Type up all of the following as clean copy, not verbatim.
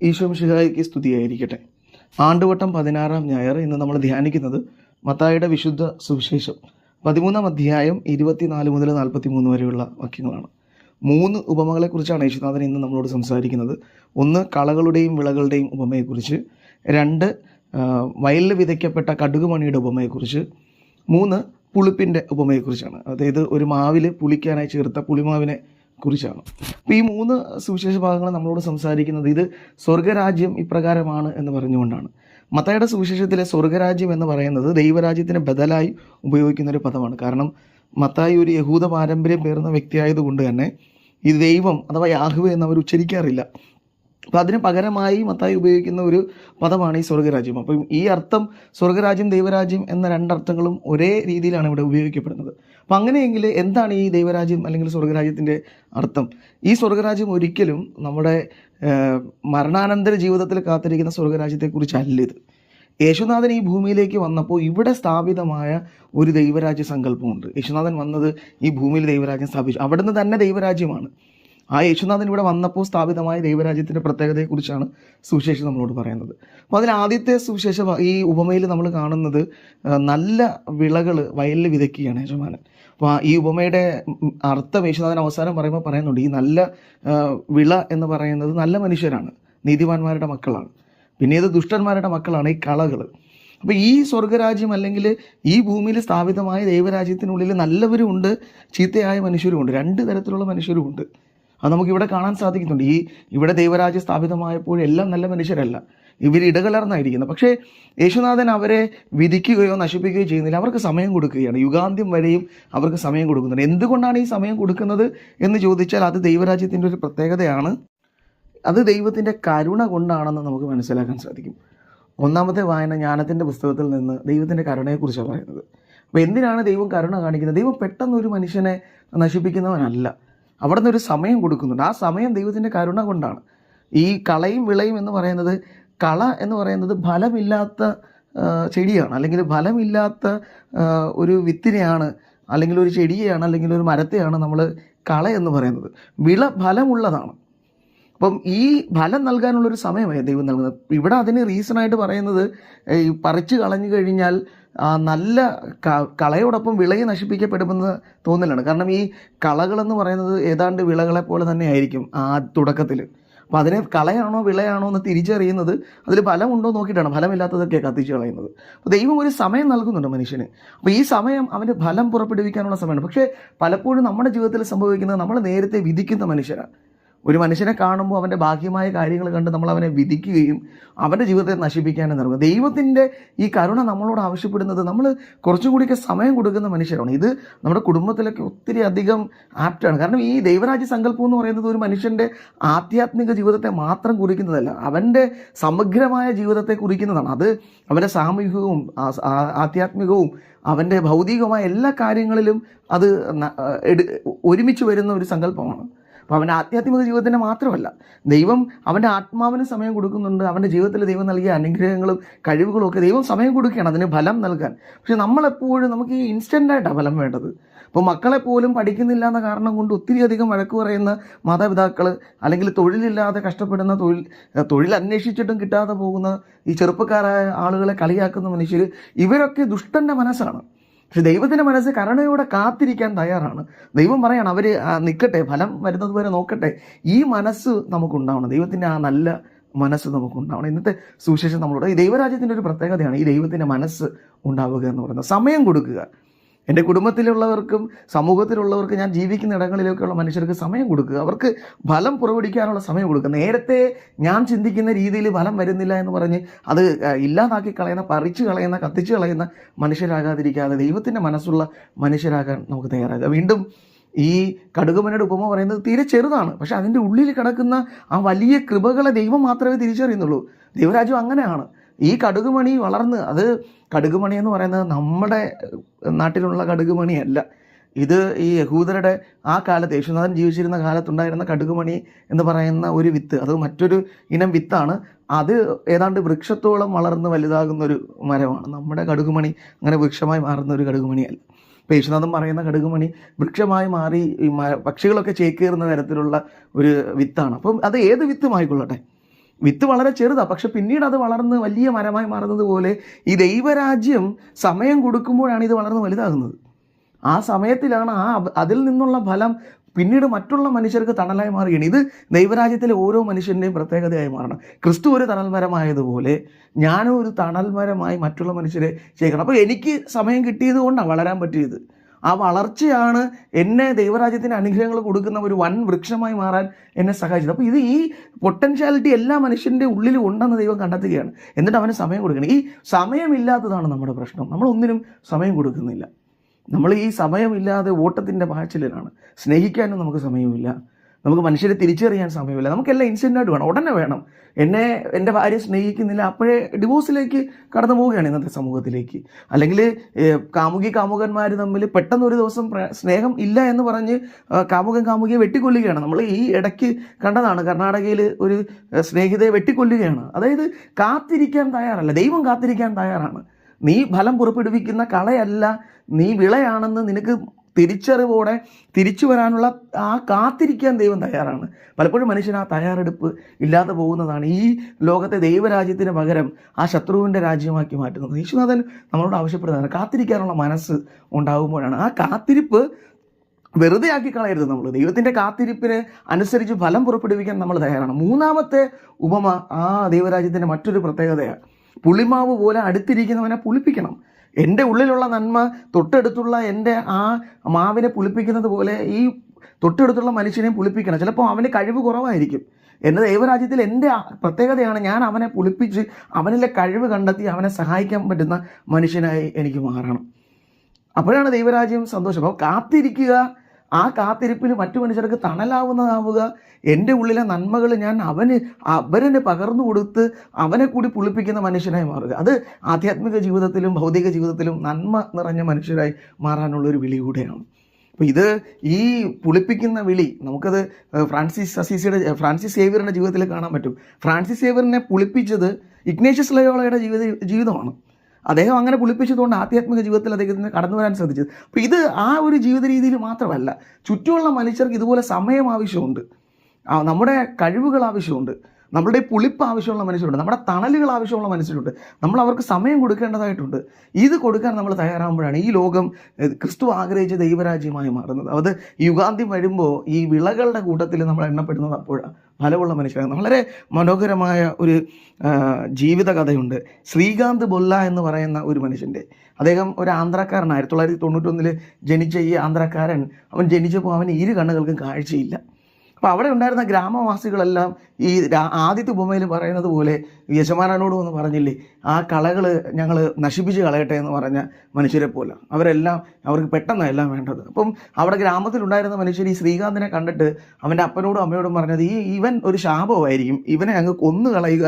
ഈശോ മിശിഹായ്ക്ക് സ്തുതിയായിരിക്കട്ടെ. ആണ്ടുവട്ടം 16-ാം ഞായർ ഇന്ന് നമ്മൾ ധ്യാനിക്കുന്നത് മത്തായിയുടെ വിശുദ്ധ സുവിശേഷം 13-ാം അധ്യായം 24 മുതൽ 43 വരെയുള്ള വാക്യങ്ങളാണ്. 3 ഉപമകളെക്കുറിച്ചാണ് യേശുനാഥൻ ഇന്ന് നമ്മളോട് സംസാരിക്കുന്നത്. 1 കളകളുടെയും വിളകളുടെയും ഉപമയെക്കുറിച്ച്, 2 വയലിൽ വിതയ്ക്കപ്പെട്ട കടുകുമണിയുടെ ഉപമയെക്കുറിച്ച്, 3 പുളിപ്പിൻ്റെ ഉപമയെക്കുറിച്ചാണ്. അതായത് ഒരു മാവിൽ പുളിക്കാനായി ചേർത്ത പുളിമാവിനെ കുറിച്ചാണ്. അപ്പോൾ ഈ 3 സുവിശേഷ ഭാഗങ്ങൾ നമ്മളോട് സംസാരിക്കുന്നത് ഇത് സ്വർഗരാജ്യം ഇപ്രകാരമാണ് എന്ന് പറഞ്ഞുകൊണ്ടാണ്. മത്തായിയുടെ സുവിശേഷത്തിലെ സ്വർഗരാജ്യം എന്ന് പറയുന്നത് ദൈവരാജ്യത്തിന് ബദലായി ഉപയോഗിക്കുന്നൊരു പദമാണ്. കാരണം മത്തായി ഒരു യഹൂദ പാരമ്പര്യം പേർന്ന വ്യക്തിയായതുകൊണ്ട് തന്നെ ഈ ദൈവം അഥവാ യാഹ്വേ എന്നവർ ഉച്ചരിക്കാറില്ല. അപ്പോൾ അതിന് പകരമായി മത്തായി ഉപയോഗിക്കുന്ന ഒരു പദമാണ് ഈ സ്വർഗരാജ്യം. അപ്പം ഈ അർത്ഥം സ്വർഗരാജ്യം ദൈവരാജ്യം എന്ന 2 അർത്ഥങ്ങളും ഒരേ രീതിയിലാണ് ഇവിടെ ഉപയോഗിക്കപ്പെടുന്നത്. അപ്പം അങ്ങനെയെങ്കിൽ എന്താണ് ഈ ദൈവരാജ്യം അല്ലെങ്കിൽ സ്വർഗരാജ്യത്തിൻ്റെ അർത്ഥം? ഈ സ്വർഗരാജ്യം ഒരിക്കലും നമ്മുടെ മരണാനന്തര ജീവിതത്തിൽ കാത്തിരിക്കുന്ന സ്വർഗരാജ്യത്തെക്കുറിച്ചല്ല ഇത്. യേശുനാഥൻ ഈ ഭൂമിയിലേക്ക് വന്നപ്പോൾ ഇവിടെ സ്ഥാപിതമായ ഒരു ദൈവരാജ്യ സങ്കല്പമുണ്ട്. യേശുനാഥൻ വന്നത് ഈ ഭൂമിയിൽ ദൈവരാജ്യം സ്ഥാപിച്ചു. അവിടുന്ന് തന്നെ ദൈവരാജ്യമാണ്. ആ യേശുനാഥൻ ഇവിടെ വന്നപ്പോൾ സ്ഥാപിതമായ ദൈവരാജ്യത്തിൻ്റെ പ്രത്യേകതയെക്കുറിച്ചാണ് സുവിശേഷം നമ്മളോട് പറയുന്നത്. അപ്പോൾ അതിൽ ആദ്യത്തെ സുവിശേഷം ഈ ഉപമയിൽ നമ്മൾ കാണുന്നത് നല്ല വിളകൾ വയലിൽ വിതയ്ക്കുകയാണ് യജമാനൻ. അപ്പോൾ ഈ ഉപമയുടെ അർത്ഥം യേശുനാഥൻ അവസാനം പറയുന്നുണ്ട്. ഈ നല്ല വിള എന്ന് പറയുന്നത് നല്ല മനുഷ്യരാണ്, നീതിമാന്മാരുടെ മക്കളാണ്. പിന്നെ ഇത് ദുഷ്ടന്മാരുടെ മക്കളാണ് ഈ കളകൾ. അപ്പോൾ ഈ സ്വർഗരാജ്യം അല്ലെങ്കിൽ ഈ ഭൂമിയിൽ സ്ഥാപിതമായ ദൈവരാജ്യത്തിനുള്ളിൽ നല്ലവരും ഉണ്ട്, ചീത്തയായ മനുഷ്യരും ഉണ്ട്. 2 തരത്തിലുള്ള മനുഷ്യരും ഉണ്ട്. അത് നമുക്കിവിടെ കാണാൻ സാധിക്കുന്നുണ്ട്. ഇവിടെ ദൈവരാജ്യം സ്ഥാപിതമായപ്പോഴെല്ലാം നല്ല മനുഷ്യരല്ല, ഇവർ ഇടകലർന്നായിരിക്കുന്നത്. പക്ഷേ യേശുനാഥൻ അവരെ വിധിക്കുകയോ നശിപ്പിക്കുകയോ ചെയ്യുന്നില്ല. അവർക്ക് സമയം കൊടുക്കുകയാണ്. യുഗാന്ത്യം വരെയും അവർക്ക് സമയം കൊടുക്കുന്നുണ്ട്. എന്തുകൊണ്ടാണ് ഈ സമയം കൊടുക്കുന്നത് എന്ന് ചോദിച്ചാൽ അത് ദൈവരാജ്യത്തിൻ്റെ ഒരു പ്രത്യേകതയാണ്. അത് ദൈവത്തിൻ്റെ കരുണ കൊണ്ടാണെന്ന് നമുക്ക് മനസ്സിലാക്കാൻ സാധിക്കും. 1-ാമത്തെ വായന ജ്ഞാനത്തിൻ്റെ പുസ്തകത്തിൽ നിന്ന് ദൈവത്തിൻ്റെ കരുണയെക്കുറിച്ചാണ് പറയുന്നത്. അപ്പോൾ എന്തിനാണ് ദൈവം കരുണ കാണിക്കുന്നത്? ദൈവം പെട്ടെന്ന് ഒരു മനുഷ്യനെ നശിപ്പിക്കുന്നവനല്ല. അവിടെ നിന്നൊരു സമയം കൊടുക്കുന്നുണ്ട്. ആ സമയം ദൈവത്തിൻ്റെ കരുണ കൊണ്ടാണ്. ഈ കളയും വിളയും എന്ന് പറയുന്നത്, കള എന്ന് പറയുന്നത് ഫലമില്ലാത്ത ചെടിയാണ്, അല്ലെങ്കിൽ ഫലമില്ലാത്ത ഒരു വിത്തിനെയാണ്, അല്ലെങ്കിൽ ഒരു ചെടിയെയാണ്, അല്ലെങ്കിൽ ഒരു മരത്തെയാണ് നമ്മൾ കള എന്ന് പറയുന്നത്. വിള ഫലമുള്ളതാണ്. അപ്പം ഈ ഫലം നൽകാനുള്ളൊരു സമയമായി ദൈവം നൽകുന്നത്. ഇവിടെ അതിന് റീസണായിട്ട് പറയുന്നത് ഈ പറിച്ചു കളഞ്ഞു കഴിഞ്ഞാൽ നല്ല കളയോടൊപ്പം വിളയെ നശിപ്പിക്കപ്പെടുമെന്ന് തോന്നലാണ്. കാരണം ഈ കളകളെന്ന് പറയുന്നത് ഏതാണ്ട് വിളകളെ പോലെ തന്നെ ആയിരിക്കും ആ തുടക്കത്തിൽ. അപ്പോൾ അതിനെ കളയാണോ വിളയാണോ എന്ന് തിരിച്ചറിയുന്നത് അതിൽ ഫലമുണ്ടോ നോക്കിയിട്ടാണ്. ഫലമില്ലാത്തതൊക്കെ കത്തിച്ച് കളയുന്നത്. അപ്പോൾ ദൈവം ഒരു സമയം നൽകുന്നുണ്ട് മനുഷ്യന്. അപ്പോൾ ഈ സമയം അവൻ്റെ ഫലം പുറപ്പെടുവിക്കാനുള്ള സമയമാണ്. പക്ഷേ പലപ്പോഴും നമ്മുടെ ജീവിതത്തിൽ സംഭവിക്കുന്നത് നമ്മൾ നേരത്തെ വിധിക്കുന്ന മനുഷ്യരാണ്. ഒരു മനുഷ്യനെ കാണുമ്പോൾ അവൻ്റെ ബാഹ്യമായ കാര്യങ്ങൾ കണ്ട് നമ്മൾ അവനെ വിധിക്കുകയും അവൻ്റെ ജീവിതത്തെ നശിപ്പിക്കാനും നൽകും. ദൈവത്തിൻ്റെ ഈ കരുണ നമ്മളോട് ആവശ്യപ്പെടുന്നത് നമ്മൾ കുറച്ചും കൂടിയൊക്കെ സമയം കൊടുക്കുന്ന മനുഷ്യരാണ്. ഇത് നമ്മുടെ കുടുംബത്തിലൊക്കെ ഒത്തിരി അധികം ആപ്റ്റാണ്. കാരണം ഈ ദൈവരാജ്യ സങ്കല്പം എന്ന് പറയുന്നത് ഒരു മനുഷ്യൻ്റെ ആധ്യാത്മിക ജീവിതത്തെ മാത്രം കുറിക്കുന്നതല്ല, അവൻ്റെ സമഗ്രമായ ജീവിതത്തെ കുറിക്കുന്നതാണ്. അത് അവൻ്റെ സാമൂഹികവും ആധ്യാത്മികവും അവൻ്റെ ഭൗതികവുമായ എല്ലാ കാര്യങ്ങളിലും അത് ഒരുമിച്ച് വരുന്ന ഒരു സങ്കല്പമാണ്. അപ്പോൾ അവൻ്റെ ആധ്യാത്മിക ജീവിതത്തിന് മാത്രമല്ല, ദൈവം അവൻ്റെ ആത്മാവിന് സമയം കൊടുക്കുന്നുണ്ട്. അവൻ്റെ ജീവിതത്തിൽ ദൈവം നൽകിയ അനുഗ്രഹങ്ങളും കഴിവുകളും ഒക്കെ ദൈവം സമയം കൊടുക്കുകയാണ് അതിന് ഫലം നൽകാൻ. പക്ഷെ നമ്മളെപ്പോഴും നമുക്ക് ഈ ഇൻസ്റ്റൻ്റായിട്ടാണ് ഫലം വേണ്ടത്. അപ്പോൾ മക്കളെപ്പോലും പഠിക്കുന്നില്ല എന്ന കാരണം കൊണ്ട് ഒത്തിരി അധികം വഴക്ക് പറയുന്ന മാതാപിതാക്കൾ, അല്ലെങ്കിൽ തൊഴിലില്ലാതെ കഷ്ടപ്പെടുന്ന തൊഴിൽ അന്വേഷിച്ചിട്ടും കിട്ടാതെ പോകുന്ന ഈ ചെറുപ്പക്കാരായ ആളുകളെ കളിയാക്കുന്ന മനുഷ്യർ, ഇവരൊക്കെ ദുഷ്ടൻ്റെ മനസ്സാണ്. പക്ഷെ ദൈവത്തിൻ്റെ മനസ്സ് കരുണയോടെ കാത്തിരിക്കാൻ തയ്യാറാണ്. ദൈവം പറയാണ് അവർ നിൽക്കട്ടെ, ഫലം വരുന്നത് വരെ നോക്കട്ടെ. ഈ മനസ്സ് നമുക്കുണ്ടാവണം, ദൈവത്തിൻ്റെ ആ നല്ല മനസ്സ് നമുക്കുണ്ടാവണം. ഇന്നത്തെ സുവിശേഷം നമ്മളോട് ഈ ദൈവരാജ്യത്തിൻ്റെ ഒരു പ്രത്യേകതയാണ് ഈ ദൈവത്തിൻ്റെ മനസ്സ് ഉണ്ടാവുക എന്ന് പറയുന്നത്. സമയം കൊടുക്കുക. എൻ്റെ കുടുംബത്തിലുള്ളവർക്കും സമൂഹത്തിലുള്ളവർക്കും ഞാൻ ജീവിക്കുന്ന ഇടങ്ങളിലേക്കുള്ള മനുഷ്യർക്ക് സമയം കൊടുക്കുക. അവർക്ക് ഫലം പുറപ്പെടുവിക്കാനുള്ള സമയം കൊടുക്കുക. നേരത്തെ ഞാൻ ചിന്തിക്കുന്ന രീതിയിൽ ഫലം വരുന്നില്ല എന്ന് പറഞ്ഞ് അത് ഇല്ലാതാക്കി കളയുന്ന, പറിച്ചു കളയുന്ന, കത്തിച്ചു കളയുന്ന മനുഷ്യരാകാതിരിക്കാതെ ദൈവത്തിൻ്റെ മനസ്സുള്ള മനുഷ്യരാകാൻ നമുക്ക് തയ്യാറാകുക. വീണ്ടും ഈ കടുകുമണിയുടെ ഉപമ പറയുന്നത് തീരെ ചെറുതാണ്. പക്ഷെ അതിൻ്റെ ഉള്ളിൽ കിടക്കുന്ന ആ വലിയ കൃപകളെ ദൈവം മാത്രമേ തിരിച്ചറിയുന്നുള്ളൂ. ദൈവരാജ്യം അങ്ങനെയാണ്. ഈ കടുകുമണി വളർന്ന്, അത് കടുകുമണി എന്ന് പറയുന്നത് നമ്മുടെ നാട്ടിലുള്ള കടുകുമണിയല്ല. ഇത് ഈ യഹൂദരുടെ ആ കാലത്ത്, യേശുനാഥൻ ജീവിച്ചിരുന്ന കാലത്തുണ്ടായിരുന്ന കടുകുമണി എന്ന് പറയുന്ന ഒരു വിത്ത്, അത് മറ്റൊരു ഇനം വിത്താണ്. അത് ഏതാണ്ട് വൃക്ഷത്തോളം വളർന്ന് വലുതാകുന്നൊരു മരമാണ്. നമ്മുടെ കടുകുമണി അങ്ങനെ വൃക്ഷമായി മാറുന്ന ഒരു കടുകുമണിയല്ല. ഇപ്പോൾ യേശുനാഥൻ പറയുന്ന കടുകുമണി വൃക്ഷമായി മാറി പക്ഷികളൊക്കെ ചേക്കേറുന്ന തരത്തിലുള്ള ഒരു വിത്താണ്. അപ്പം അത് ഏത് വിത്തുമായിക്കൊള്ളട്ടെ, വിത്ത് വളരെ ചെറുതാണ്, പക്ഷെ പിന്നീട് അത് വളർന്ന് വലിയ മരമായി മാറുന്നത് പോലെ ഈ ദൈവരാജ്യം സമയം കൊടുക്കുമ്പോഴാണ് ഇത് വളർന്ന് വലുതാകുന്നത്. ആ സമയത്തിലാണ് അതിൽ നിന്നുള്ള ഫലം പിന്നീട് മറ്റുള്ള മനുഷ്യർക്ക് തണലായി മാറുകയാണ്. ഇത് ദൈവരാജ്യത്തിലെ ഓരോ മനുഷ്യൻ്റെയും പ്രത്യേകതയായി മാറണം. ക്രിസ്തു ഒരു തണൽമരമായതുപോലെ ഞാനും ഒരു തണൽമരമായി മറ്റുള്ള മനുഷ്യരെ ചെയ്യണം. അപ്പോൾ എനിക്ക് സമയം കിട്ടിയത് കൊണ്ടാണ് വളരാൻ പറ്റിയത്. ആ വളർച്ചയാണ് എന്നെ ദൈവരാജ്യത്തിൻ്റെ അനുഗ്രഹങ്ങൾ കൊടുക്കുന്ന ഒരു വൻ വൃക്ഷമായി മാറാൻ എന്നെ സഹായിച്ചത്. അപ്പോൾ ഈ പൊട്ടൻഷ്യാലിറ്റി എല്ലാ മനുഷ്യൻ്റെ ഉള്ളിലും ഉണ്ടെന്ന് ദൈവം കണ്ടെത്തുകയാണ്. എന്നിട്ട് അവന് സമയം കൊടുക്കണം. ഈ സമയമില്ലാത്തതാണ് നമ്മുടെ പ്രശ്നം. നമ്മളൊന്നിനും സമയം കൊടുക്കുന്നില്ല. നമ്മൾ ഈ സമയമില്ലാതെ ഓട്ടത്തിൻ്റെ പാച്ചിലാണ്. സ്നേഹിക്കാനും നമുക്ക് സമയമില്ല, നമുക്ക് മനുഷ്യരെ തിരിച്ചറിയാൻ സമയമില്ല. നമുക്കെല്ലാം ഇൻസ്റ്റൻ്റായിട്ട് വേണം, ഉടനെ വേണം. എൻ്റെ ഭാര്യ സ്നേഹിക്കുന്നില്ല, അപ്പോഴേ ഡിവോഴ്സിലേക്ക് കടന്നു പോവുകയാണ് ഇന്നത്തെ സമൂഹത്തിലേക്ക്. അല്ലെങ്കിൽ കാമുകന്മാർ തമ്മിൽ പെട്ടെന്നൊരു ദിവസം സ്നേഹം ഇല്ല എന്ന് പറഞ്ഞ് കാമുകിയെ വെട്ടിക്കൊല്ലുകയാണ്. നമ്മൾ ഈ ഇടയ്ക്ക് കണ്ടതാണ്, കർണാടകയിൽ ഒരു സ്നേഹിതയെ വെട്ടിക്കൊല്ലുകയാണ്. അതായത് കാത്തിരിക്കാൻ തയ്യാറല്ല. ദൈവം കാത്തിരിക്കാൻ തയ്യാറാണ്. നീ ഫലം പുറപ്പെടുവിക്കുന്ന കളയല്ല, നീ വിളയാണെന്ന് നിനക്ക് തിരിച്ചറിവോടെ തിരിച്ചു വരാനുള്ള ആ കാത്തിരിക്കാൻ ദൈവം തയ്യാറാണ്. പലപ്പോഴും മനുഷ്യൻ ആ തയ്യാറെടുപ്പ് ഇല്ലാതെ പോകുന്നതാണ് ഈ ലോകത്തെ ദൈവരാജ്യത്തിന് പകരം ആ ശത്രുവിൻ്റെ രാജ്യമാക്കി മാറ്റുന്നത്. യേശുനാഥൻ നമ്മളോട് ആവശ്യപ്പെടുന്നതാണ് കാത്തിരിക്കാനുള്ള മനസ്സ് ഉണ്ടാകുമ്പോഴാണ്. ആ കാത്തിരിപ്പ് വെറുതെ ആക്കി കളയരുത്. നമ്മൾ ദൈവത്തിൻ്റെ കാത്തിരിപ്പിന് അനുസരിച്ച് ഫലം പുറപ്പെടുവിക്കാൻ നമ്മൾ തയ്യാറാണ്. മൂന്നാമത്തെ ഉപമ ആ ദൈവരാജ്യത്തിൻ്റെ മറ്റൊരു പ്രത്യേകതയാണ്. പുളിമാവ് പോലെ അടുത്തിരിക്കുന്നവനെ പുളിപ്പിക്കണം. എൻ്റെ ഉള്ളിലുള്ള നന്മ തൊട്ടടുത്തുള്ള എൻ്റെ ആ മാവിനെ പുളിപ്പിക്കുന്നത് പോലെ ഈ തൊട്ടടുത്തുള്ള മനുഷ്യനെയും പുളിപ്പിക്കണം. ചിലപ്പോൾ അവന് കഴിവ് കുറവായിരിക്കും. എൻ്റെ ദൈവരാജ്യത്തിൽ എൻ്റെ പ്രത്യേകതയാണ് ഞാൻ അവനെ പുളിപ്പിച്ച് അവനിലെ കഴിവ് കണ്ടെത്തി അവനെ സഹായിക്കാൻ പറ്റുന്ന മനുഷ്യനായി എനിക്ക് മാറണം. അപ്പോഴാണ് ദൈവരാജ്യം സന്തോഷം. അപ്പോൾ കാത്തിരിക്കുക, ആ കാത്തിരിപ്പിൽ മറ്റു മനുഷ്യർക്ക് തണലാവുന്നതാവുക, എൻ്റെ ഉള്ളിലെ നന്മകൾ ഞാൻ അവനെ പകർന്നു കൊടുത്ത് അവനെ കൂടി പുളിപ്പിക്കുന്ന മനുഷ്യനായി മാറുക. അത് ആധ്യാത്മിക ജീവിതത്തിലും ഭൗതിക ജീവിതത്തിലും നന്മ നിറഞ്ഞ മനുഷ്യരായി മാറാനുള്ളൊരു വിളി കൂടെയാണ്. അപ്പോൾ ഈ പുളിപ്പിക്കുന്ന വിളി നമുക്കത് ഫ്രാൻസിസ് സേവ്യറിൻ്റെ ജീവിതത്തിൽ കാണാൻ പറ്റും. ഫ്രാൻസിസ് സേവ്യറിനെ പുളിപ്പിച്ചത് ഇഗ്നേഷ്യസ് ലയോളയുടെ ജീവിതമാണ്. അദ്ദേഹം അങ്ങനെ പുളിപ്പിച്ചതുകൊണ്ട് ആധ്യാത്മിക ജീവിതത്തിൽ അദ്ദേഹത്തിന് കടന്നു വരാൻ സാധിച്ചത്. അപ്പോൾ ഇത് ആ ഒരു ജീവിത രീതിയിൽ മാത്രമല്ല, ചുറ്റുമുള്ള മനുഷ്യർക്ക് ഇതുപോലെ സമയം ആവശ്യമുണ്ട്, നമ്മുടെ കഴിവുകൾ ആവശ്യമുണ്ട്, നമ്മളുടെ പുളിപ്പ് ആവശ്യമുള്ള മനുഷ്യരുണ്ട്, നമ്മുടെ തണലുകൾ ആവശ്യമുള്ള മനുഷ്യരുണ്ട്. നമ്മൾ അവർക്ക് സമയം കൊടുക്കേണ്ടതായിട്ടുണ്ട്. ഇത് കൊടുക്കാൻ നമ്മൾ തയ്യാറാകുമ്പോഴാണ് ഈ ലോകം ക്രിസ്തു ആഗ്രഹിച്ച ദൈവരാജ്യമായി മാറുന്നത്. അത് യുഗാന്ത്യം വരുമ്പോൾ ഈ വിളകളുടെ കൂട്ടത്തിൽ നമ്മൾ എണ്ണപ്പെടുന്നത് അപ്പോഴാണ് ഫലമുള്ള മനുഷ്യരാണ്. വളരെ മനോഹരമായ ഒരു ജീവിത കഥയുണ്ട്. ശ്രീകാന്ത് ബൊല്ല എന്ന് പറയുന്ന ഒരു മനുഷ്യൻ്റെ. അദ്ദേഹം ഒരു ആന്ധ്രാക്കാരനാണ്. 1991 ജനിച്ച ഈ ആന്ധ്രാക്കാരൻ, അവൻ ജനിച്ചപ്പോൾ അവന് ഇരു കണ്ണുകൾക്കും കാഴ്ചയില്ല. അപ്പോൾ അവിടെ ഉണ്ടായിരുന്ന ഗ്രാമവാസികളെല്ലാം ഈ ആദ്യത്തെ ഉപമയിൽ പറയുന്നത് പോലെ യജമാനോട് ഒന്ന് പറഞ്ഞില്ലേ, ആ കളകൾ ഞങ്ങൾ നശിപ്പിച്ച് കളയട്ടെ എന്ന് പറഞ്ഞ മനുഷ്യരെ പോലെ അവർക്ക് പെട്ടെന്ന് എല്ലാം വേണ്ടത്. അപ്പം അവിടെ ഗ്രാമത്തിലുണ്ടായിരുന്ന മനുഷ്യർ ഈ ശ്രീകാന്തിനെ കണ്ടിട്ട് അവൻ്റെ അപ്പനോടും അമ്മയോടും പറഞ്ഞത് ഇവൻ ഒരു ശാപമായിരിക്കും, ഇവനെ അങ്ങ് കൊന്നു കളയുക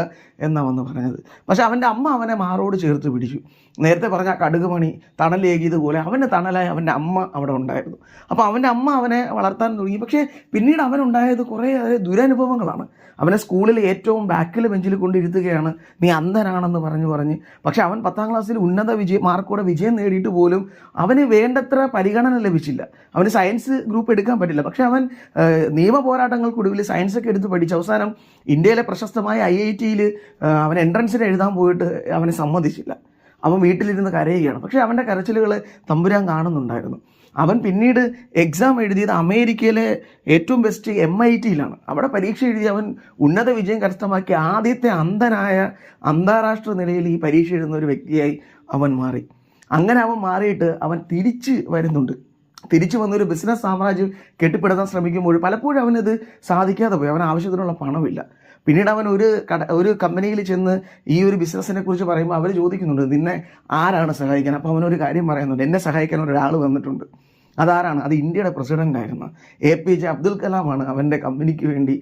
എന്നാണ് പറഞ്ഞത്. പക്ഷെ അവൻ്റെ അമ്മ അവനെ മാറോട് ചേർത്ത് പിടിച്ചു. നേരത്തെ പറഞ്ഞ കടുകുമണി തണലേകിയതുപോലെ അവൻ്റെ തണലായി അവൻ്റെ അമ്മ അവിടെ ഉണ്ടായിരുന്നു. അപ്പോൾ അവൻ്റെ അമ്മ അവനെ വളർത്താൻ തുടങ്ങി. പക്ഷേ പിന്നീട് അവനുണ്ടായത് കുറേ ദുരനുഭവങ്ങളാണ്. അവനെ സ്കൂളിൽ ഏറ്റവും ബാക്കിൽ ബെഞ്ചിൽ കൊണ്ടിരുത്തുകയാണ്, നീ അന്ധനാണെന്ന് പറഞ്ഞ്. പക്ഷെ അവൻ 10ാം ക്ലാസ്സിൽ ഉന്നത മാർക്കോടെ വിജയം നേടിയിട്ട് പോലും അവന് വേണ്ടത്ര പരിഗണന ലഭിച്ചില്ല. അവന് സയൻസ് ഗ്രൂപ്പ് എടുക്കാൻ പറ്റില്ല. പക്ഷെ അവൻ നിയമ പോരാട്ടങ്ങൾക്കൊടുവിൽ സയൻസൊക്കെ എടുത്ത് പഠിച്ച് അവസാനം ഇന്ത്യയിലെ പ്രശസ്തമായ IIT-യിൽ അവൻ എൻട്രൻസിന് എഴുതാൻ പോയിട്ട് അവനെ സമ്മതിച്ചില്ല. അവൻ വീട്ടിലിരുന്ന് കരയുകയാണ്. പക്ഷേ അവൻ്റെ കരച്ചിലുകൾ തമ്പുരാൻ കാണുന്നുണ്ടായിരുന്നു. അവൻ പിന്നീട് എക്സാം എഴുതിയത് അമേരിക്കയിലെ ഏറ്റവും ബെസ്റ്റ് MIT-യിലാണ്. അവിടെ പരീക്ഷ എഴുതി അവൻ ഉന്നത വിജയം കരസ്ഥമാക്കി ആദ്യത്തെ അന്ധനായ അന്താരാഷ്ട്ര നിലയിൽ ഈ പരീക്ഷ എഴുതുന്ന ഒരു വ്യക്തിയായി അവൻ മാറി. അങ്ങനെ അവൻ മാറിയിട്ട് അവൻ തിരിച്ചു വന്നൊരു ബിസിനസ് സാമ്രാജ്യം കെട്ടിപ്പടുത്താൻ ശ്രമിക്കുമ്പോൾ പലപ്പോഴും അവനത് സാധിക്കാതെ പോയി. അവൻ ആവശ്യത്തിനുള്ള പണമില്ല. പിന്നീട് അവൻ ഒരു കമ്പനിയിൽ ചെന്ന് ഈ ഒരു ബിസിനസ്സിനെ കുറിച്ച് പറയുമ്പോൾ അവർ ചോദിക്കുന്നുണ്ട്, നിന്നെ ആരാണ് സഹായിക്കാൻ? അപ്പോൾ അവനൊരു കാര്യം പറയുന്നുണ്ട്, എന്നെ സഹായിക്കാൻ ഒരാൾ വന്നിട്ടുണ്ട്. അതാരാണ്? അത് ഇന്ത്യയുടെ പ്രസിഡൻ്റായിരുന്ന APJ അബ്ദുൽ കലാമാണ് അവൻ്റെ കമ്പനിക്ക് വേണ്ടി.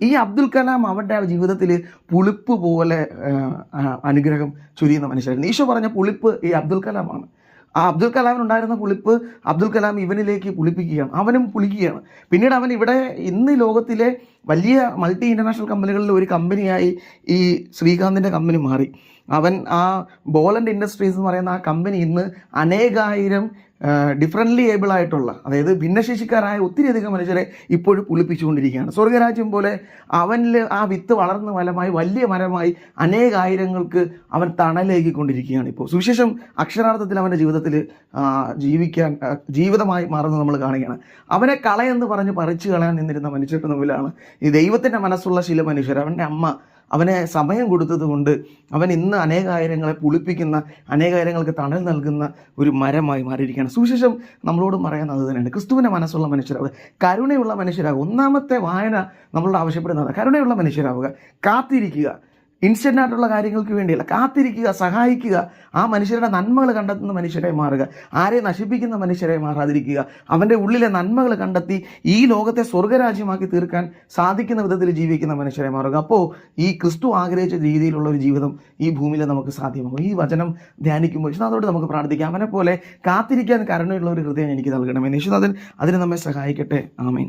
ഈ അബ്ദുൽ കലാം അവൻ്റെ ജീവിതത്തിൽ പുളിപ്പ് പോലെ അനുഗ്രഹം ചൊരിയുന്ന മനുഷ്യരായിരുന്നു. ഈശോ പറഞ്ഞ പുളിപ്പ് ഈ അബ്ദുൽ കലാമാണ്. ആ അബ്ദുൽ കലാമിനുണ്ടായിരുന്ന പുളിപ്പ് അബ്ദുൽ കലാം ഇവനിലേക്ക് പുളിപ്പിക്കുകയാണ്, അവനും പുളിക്കുകയാണ്. പിന്നീട് അവൻ ഇവിടെ ഇന്ന് ലോകത്തിലെ വലിയ മൾട്ടി ഇൻ്റർനാഷണൽ കമ്പനികളിൽ ഒരു കമ്പനിയായി ഈ ശ്രീകാന്തിൻ്റെ കമ്പനി മാറി. അവൻ ആ ബോളൻഡ് ഇൻഡസ്ട്രീസ് എന്ന് പറയുന്ന ആ കമ്പനി ഇന്ന് അനേകായിരം ഡിഫറൻ്റ്ലി ഏബിൾ ആയിട്ടുള്ള, അതായത് ഭിന്നശേഷിക്കാരായ ഒത്തിരിയധികം മനുഷ്യരെ ഇപ്പോഴും പുളിപ്പിച്ചുകൊണ്ടിരിക്കുകയാണ്. സ്വർഗരാജ്യം പോലെ അവനിൽ ആ വിത്ത് വളർന്ന ഫലമായി വലിയ മരമായി അനേകായിരങ്ങൾക്ക് അവൻ തണലേകിക്കൊണ്ടിരിക്കുകയാണ്. ഇപ്പോൾ സുവിശേഷം അക്ഷരാർത്ഥത്തിൽ അവൻ്റെ ജീവിതത്തിൽ ജീവിതമായി മാറുന്നത് നമ്മൾ കാണുകയാണ്. അവനെ കളയെന്ന് പറഞ്ഞ് പറിച്ചു കളയാൻ നിന്നിരുന്ന മനുഷ്യർക്ക് മുമ്പിലാണ് ഈ ദൈവത്തിൻ്റെ മനസ്സുള്ള ചില മനുഷ്യർ, അവൻ്റെ അമ്മ അവനെ സമയം കൊടുത്തതുകൊണ്ട് അവൻ ഇന്ന് അനേകായിരങ്ങളെ പുളിപ്പിക്കുന്ന, അനേകായിരങ്ങൾക്ക് തണൽ നൽകുന്ന ഒരു മരമായി മാറിയിരിക്കുകയാണ്. സുവിശേഷം നമ്മളോടും പറയുന്നത് അത് തന്നെയാണ്. ക്രിസ്തുവിൻ്റെ മനസ്സുള്ള മനുഷ്യരാവുക, കരുണയുള്ള മനുഷ്യരാകുക. ഒന്നാമത്തെ വായന നമ്മളോട് ആവശ്യപ്പെടുന്നത് കരുണയുള്ള മനുഷ്യരാവുക, കാത്തിരിക്കുക. ഇൻസ്റ്റൻ്റ് ആയിട്ടുള്ള കാര്യങ്ങൾക്ക് വേണ്ടിയല്ല, കാത്തിരിക്കുക, സഹായിക്കുക, ആ മനുഷ്യരുടെ നന്മകൾ കണ്ടെത്തുന്ന മനുഷ്യരെ മാറുക, ആരെ നശിപ്പിക്കുന്ന മനുഷ്യരെ മാറാതിരിക്കുക, അവൻ്റെ ഉള്ളിലെ നന്മകൾ കണ്ടെത്തി ഈ ലോകത്തെ സ്വർഗരാജ്യമാക്കി തീർക്കാൻ സാധിക്കുന്ന വിധത്തിൽ ജീവിക്കുന്ന മനുഷ്യരെ മാറുക. അപ്പോൾ ഈ ക്രിസ്തു ആഗ്രഹിച്ച രീതിയിലുള്ള ഒരു ജീവിതം ഈ ഭൂമിയിൽ നമുക്ക് സാധ്യമാകും. ഈ വചനം ധ്യാനിക്കുമ്പോൾ യേശുനാഥോട് നമുക്ക് പ്രാർത്ഥിക്കാം, അവനെ പോലെ കാത്തിരിക്കാൻ കരുണയുള്ള ഒരു ഹൃദയം എനിക്ക് നൽകണം. യേശുനാഥൻ അതിന് നമ്മെ സഹായിക്കട്ടെ. ആമേൻ.